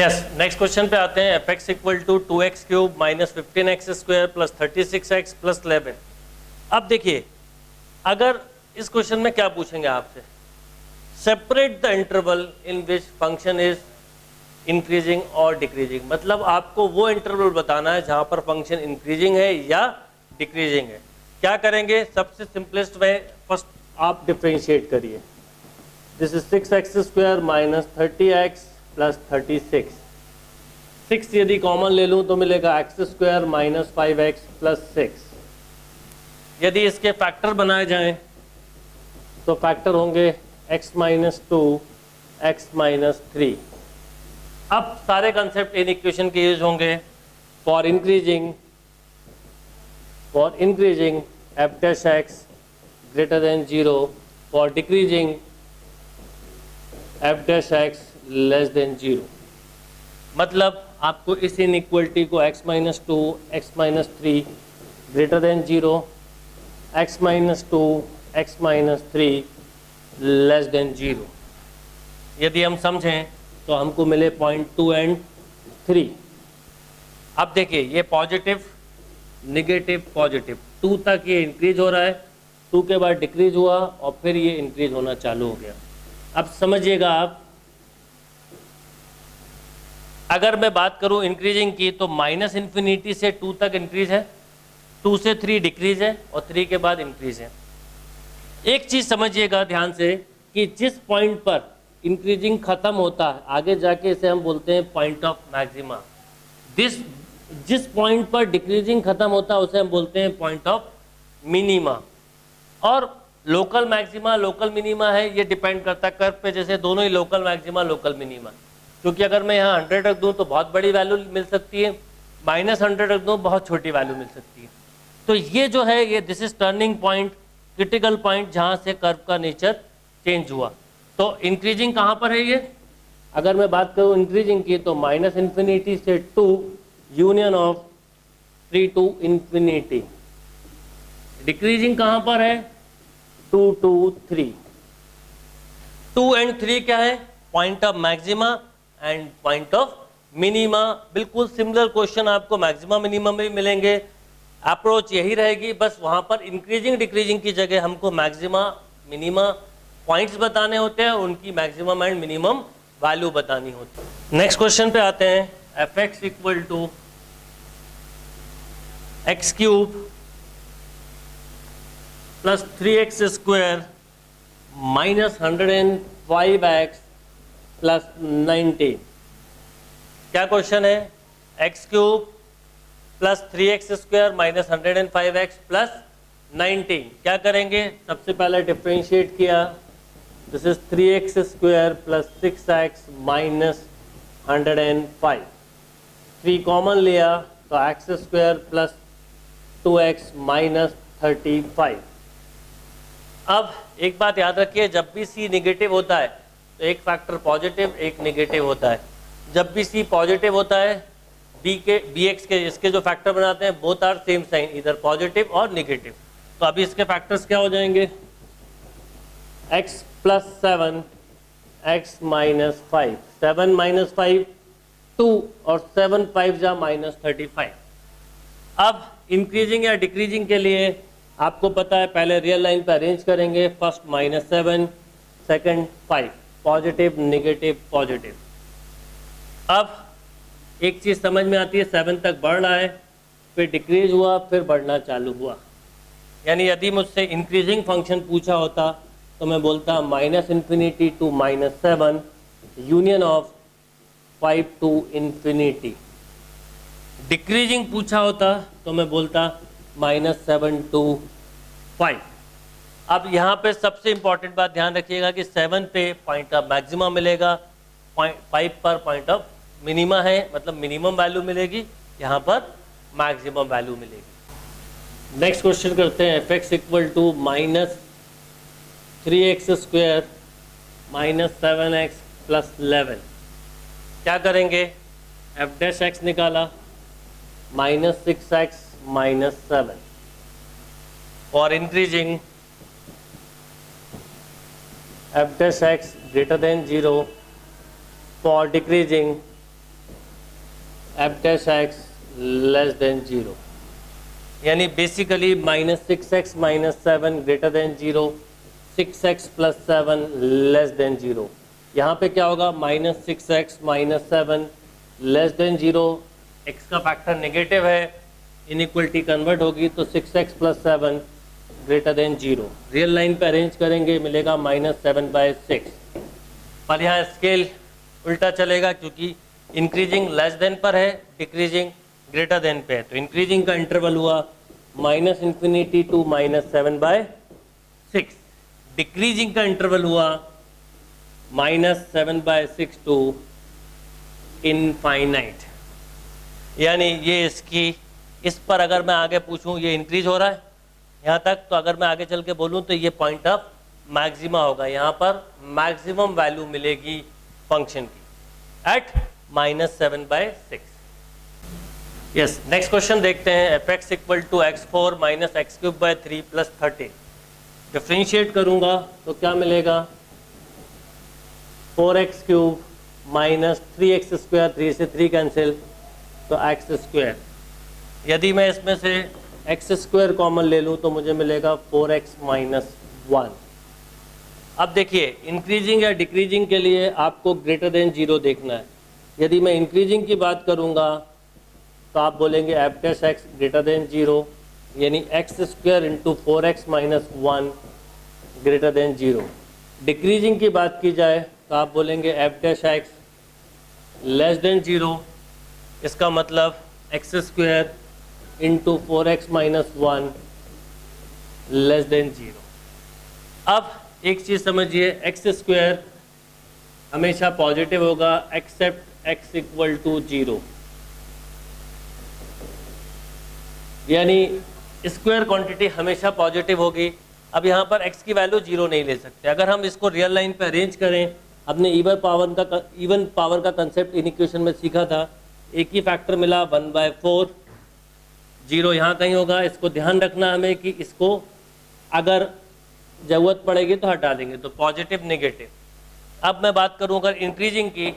Yes, next question पे आते हैं। F X equal to 2x cube minus 15x square plus 36x plus 11। अब देखिए, अगर इस क्वेश्चन में क्या पूछेंगे आपसे, separate the interval in which function is increasing और डिक्रीजिंग। मतलब आपको वो इंटरवल बताना है जहां पर फंक्शन इंक्रीजिंग है या डिक्रीजिंग है। क्या करेंगे, सबसे सिंपलेस्ट वे, फर्स्ट आप डिफरेंशिएट करिए। This is 6x square minus 30x plus 36। 6 यदि कॉमन ले लूं तो मिलेगा x square minus 5x plus 6। यदि इसके फैक्टर बनाए जाएं तो फैक्टर होंगे x माइनस 2, x माइनस 3। अब सारे कंसेप्ट इन इक्वेशन के यूज होंगे। For increasing f dash x greater than 0, for decreasing f dash x less than 0। मतलब आपको इस इनइक्वलिटी को x minus 2, x minus 3 greater than 0, x minus 2, x minus 3 less than 0 यदि हम समझें तो हमको मिले पॉइंट 2 एंड 3। अब देखिए, ये पॉजिटिव निगेटिव पॉजिटिव 2 तक ये इंक्रीज हो रहा है, 2 के बाद डिक्रीज हुआ और फिर ये इंक्रीज होना चालू हो गया। अब समझिएगा आप, अगर मैं बात करूं इंक्रीजिंग की तो माइनस इन्फिनिटी से 2 तक इंक्रीज है, 2 से 3 डिक्रीज है और 3 के बाद इंक्रीज है। एक चीज समझिएगा ध्यान से कि जिस पॉइंट पर इंक्रीजिंग खत्म होता है आगे जाके इसे हम बोलते हैं पॉइंट ऑफ मैक्सिमा। जिस पॉइंट पर डिक्रीजिंग खत्म होता है उसे हम बोलते हैं पॉइंट ऑफ मिनिमा। और लोकल मैक्सिमा लोकल मिनिमा है, ये डिपेंड करता है कर्व पे, जैसे दोनों ही लोकल मैक्सिमा लोकल मिनिमा। क्योंकि अगर मैं यहाँ 100 रख दूँ तो बहुत बड़ी वैल्यू मिल सकती है, माइनस 100 रख दूँ बहुत छोटी वैल्यू मिल सकती है। तो ये जो है ये this is turning point, critical point जहाँ से कर्व का नेचर चेंज हुआ। तो इंक्रीजिंग कहाँ पर है ये, अगर मैं बात करूँ इंक्रीजिंग की तो माइनस इन्फिनिटी से 2 union of 3 to infinity. Decreasing कहाँ पर है, 2 to 3। 2 एंड 3 क्या है, point of maxima and point of minima. बिल्कुल सिमिलर क्वेश्चन आपको मैक्सिमा मिनिमम में मिलेंगे, अप्रोच यही रहेगी, बस वहां पर इंक्रीजिंग डिक्रीजिंग की जगह हमको मैक्सिमा मिनिमा पॉइंट्स बताने होते हैं, उनकी मैक्सिमम एंड मिनिमम वैल्यू बतानी होती है। नेक्स्ट क्वेश्चन पे आते हैं। F X equal to X cube plus 3x square minus 105x plus 19। क्या क्वेश्चन है, X cube plus 3x square minus 105x plus 19। क्या करेंगे, सबसे पहले डिफ्रेंशिएट किया, this is 3x square plus 6x minus 105। 3 common लिया तो x square plus 2x minus 35। अब एक बात याद रखिए, जब भी c निगेटिव होता है तो एक फैक्टर पॉजिटिव एक निगेटिव होता है। जब भी c पॉजिटिव होता है bx के इसके जो फैक्टर बनाते हैं बोथ आर सेम साइन, इधर पॉजिटिव और निगेटिव। तो अभी इसके फैक्टर्स क्या हो जाएंगे, x plus 7 x minus 5, 7 minus 5 2 और 7 5 जा माइनस 35। अब इंक्रीजिंग या डिक्रीजिंग के लिए आपको पता है पहले रियल लाइन पे अरेंज करेंगे, first minus 7 second 5, positive negative positive. अब एक चीज समझ में आती है, 7 तक बढ़ रहा है फिर डिक्रीज हुआ फिर बढ़ना चालू हुआ। यानी यदि मुझसे इंक्रीजिंग फंक्शन पूछा होता तो मैं बोलता minus infinity to minus 7 union of 5 to infinity. Decreasing पूछा होता तो मैं बोलता माइनस 7 टू 5। अब यहाँ पे सबसे इंपॉर्टेंट बात ध्यान रखिएगा कि 7 पे पॉइंट ऑफ मैक्सिमा मिलेगा, 5 पर पॉइंट ऑफ मिनिमा है, मतलब मिनिमम वैल्यू मिलेगी, यहाँ पर मैक्सिमम वैल्यू मिलेगी। नेक्स्ट क्वेश्चन करते हैं। F X equal to minus 3x square minus 7x plus 11। क्या करेंगे, एफ डैश एक्स निकाला, minus 6x minus 7। For increasing f dash x greater than 0, for decreasing F dash X less than 0, यानी basically -6x - 7 greater than 0, 6x + 7 less than 0। यहाँ पे क्या होगा, -6x - 7 less than 0, x का factor negative है, inequality convert होगी तो 6x + 7 greater than 0। Real line पे अरेंज करेंगे, मिलेगा -7/6, पर यहाँ स्केल उल्टा चलेगा क्योंकि इंक्रीजिंग लेस देन पर है, डिक्रीजिंग ग्रेटर देन पे है। तो इंक्रीजिंग का इंटरवल हुआ -∞ to -7/6, डिक्रीजिंग का इंटरवल हुआ -7/6 to इनफाइनाइट। यानी ये इसकी, इस पर अगर मैं आगे पूछूं ये इंक्रीज हो रहा है यहाँ तक, तो अगर मैं आगे चल के बोलूँ तो ये पॉइंट ऑफ मैक्सिमा होगा, यहाँ पर मैक्सिमम वैल्यू मिलेगी फंक्शन की एट -7/6। यस, नेक्स्ट क्वेश्चन देखते हैं। fx = x4 - x³/3 + 13। डिफ्रेंशिएट करूँगा तो क्या मिलेगा, 4x³ - 3x², 3 से 3 कैंसिल तो x²। यदि मैं इसमें से x² कॉमन ले लूँ तो मुझे मिलेगा 4x - 1। अब देखिए, इंक्रीजिंग या डिक्रीजिंग के लिए आपको ग्रेटर देन 0 देखना है। यदि मैं इंक्रीजिंग की बात करूँगा तो आप बोलेंगे f dash x greater than 0, यानी x² × 4x - 1 greater than 0। Decreasing की बात की जाए तो आप बोलेंगे f dash x less than 0, इसका मतलब x² × 4x - 1 लेस देन 0। अब एक चीज़ समझिए, x² हमेशा पॉजिटिव होगा एक्सेप्ट x = 0, यानी स्क्वायर क्वांटिटी हमेशा पॉजिटिव होगी। अब यहाँ पर x की वैल्यू 0 नहीं ले सकते। अगर हम इसको रियल लाइन पे अरेंज करें, हमने इवन पावर का कंसेप्ट इन इक्वेशन में सीखा था, एक ही फैक्टर मिला 1/4, 0 यहाँ कहीं होगा। इसको ध्यान रखना हमें कि इसको अगर ज़रूरत पड़ेगी तो हटा देंगे, तो पॉजिटिव नेगेटिव। अब मैं बात करूँ अगर इंक्रीजिंग की,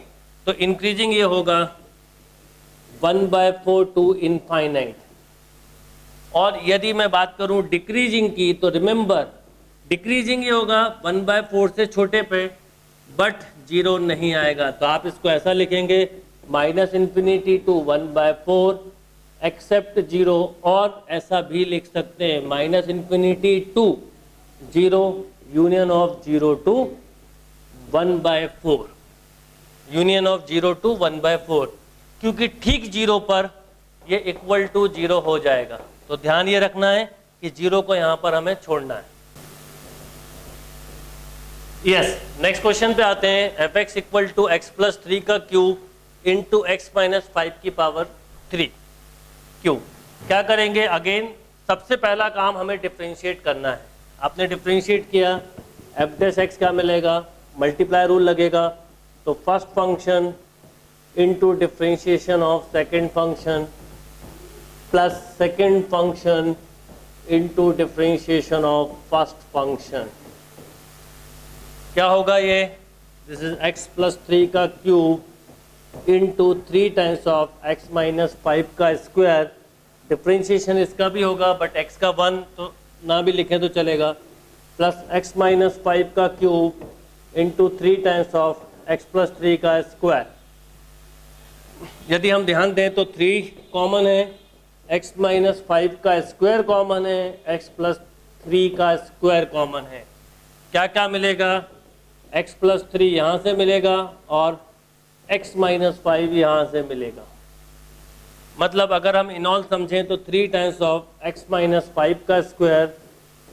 तो इंक्रीजिंग ये होगा 1/4 टू इनफाइनाइट। और यदि मैं बात करूं डिक्रीजिंग की, तो रिमेंबर डिक्रीजिंग ये होगा 1/4 से छोटे पे, बट 0 नहीं आएगा। तो आप इसको ऐसा लिखेंगे -∞ to 1/4 एक्सेप्ट 0, और ऐसा भी लिख सकते हैं -∞ to 0 union of 0 to 1/4, union of 0 to 1/4, क्योंकि ठीक 0 पर ये इक्वल टू 0 हो जाएगा। तो ध्यान ये रखना है कि 0 को यहां पर हमें छोड़ना है। यस, नेक्स्ट क्वेश्चन पे आते हैं। fx = x + 3 का क्यूब इंटू x - 5 की 3 क्यूब। क्या करेंगे, अगेन सबसे पहला काम हमें डिफ्रेंशिएट करना है। आपने डिफ्रेंशिएट किया, f डैश x क्या मिलेगा, मल्टीप्लाई रूल लगेगा, तो first function into differentiation of second function plus second function into differentiation of first function. क्या होगा ये, दिस इज x + 3 का cube into 3 times of x - 5 का स्क्वायर। डिफ्रेंशिएशन इसका भी होगा, बट x का 1 तो ना भी लिखें तो चलेगा, प्लस x - 5 का cube into 3 times of x + 3 का स्क्वायर। यदि हम ध्यान दें तो 3 कॉमन है, x - 5 का स्क्वायर कॉमन है, x + 3 का स्क्वायर कॉमन है। क्या क्या मिलेगा, x + 3 यहाँ से मिलेगा और x - 5 यहाँ से मिलेगा। मतलब अगर हम इनऑल समझें तो 3 टाइम्स ऑफ x - 5 का स्क्वायर,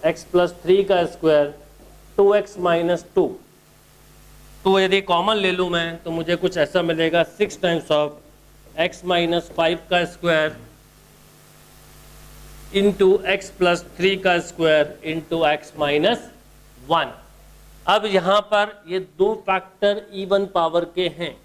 x + 3 का स्क्वायर, 2x - 2। तो यदि कॉमन ले लूँ मैं तो मुझे कुछ ऐसा मिलेगा, 6 टाइम्स ऑफ x - 5 का स्क्वायर इंटू x + 3 का स्क्वायर इंटू x - 1। अब यहाँ पर ये दो फैक्टर इवन पावर के हैं,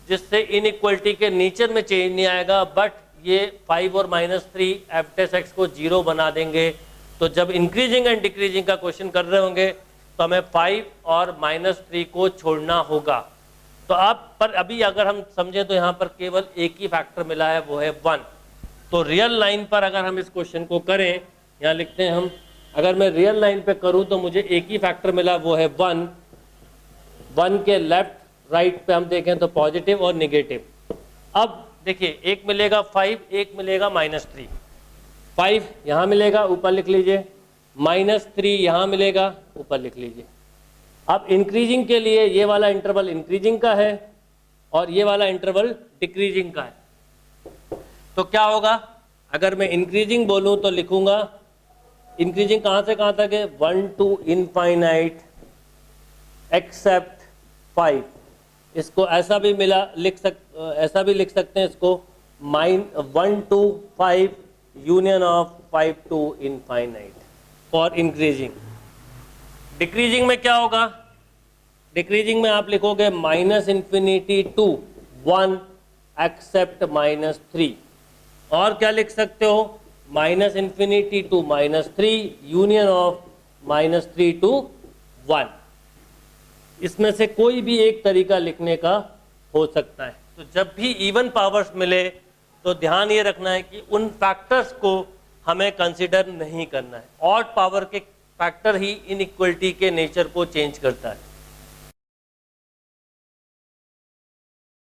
जिससे इनइक्वलिटी के नेचर में चेंज नहीं आएगा, बट ये 5 और -3 f डैश x को 0 बना देंगे। तो जब इंक्रीजिंग एंड डिक्रीजिंग का क्वेश्चन कर रहे होंगे तो हमें 5 और -3 को छोड़ना होगा। तो तो आप पर अभी अगर हम समझें तो यहाँ पर केवल एक ही फैक्टर मिला है, वो है 1। तो रियल लाइन पर अगर हम इस क्वेश्चन को करें, यहाँ लिखते हैं हम, अगर मैं रियल लाइन पे करूँ तो मुझे एक ही फैक्टर मिला, वो है 1। 1 के लेफ्ट राइट पे हम देखें तो पॉजिटिव और निगेटिव। अब देखिए, एक मिलेगा 5, एक मिलेगा -3। 5 यहाँ मिलेगा, ऊपर लिख लीजिए, -3 यहाँ मिलेगा, ऊपर लिख लीजिए। अब इंक्रीजिंग के लिए ये वाला इंटरवल इंक्रीजिंग का है और ये वाला इंटरवल डिक्रीजिंग का है। तो क्या होगा, अगर मैं इंक्रीजिंग बोलूं तो लिखूंगा, इंक्रीजिंग कहां से कहां तक है, 1 to इनफाइनाइट एक्सेप्ट 5। इसको ऐसा भी ऐसा भी लिख सकते हैं इसको, 1 to 5 union of 5 to infinite for increasing. Decreasing में क्या होगा, डिक्रीजिंग में आप लिखोगे -∞ to 1 एक्सेप्ट -3। और क्या लिख सकते हो, -∞ to -3 यूनियन ऑफ -3 to 1। इसमें से कोई भी एक तरीका लिखने का हो सकता है। तो जब भी इवन पावर्स मिले तो ध्यान ये रखना है कि उन फैक्टर्स को हमें कंसिडर नहीं करना है। ऑड पावर के फैक्टर ही इनइक्वलिटी के नेचर को चेंज करता है।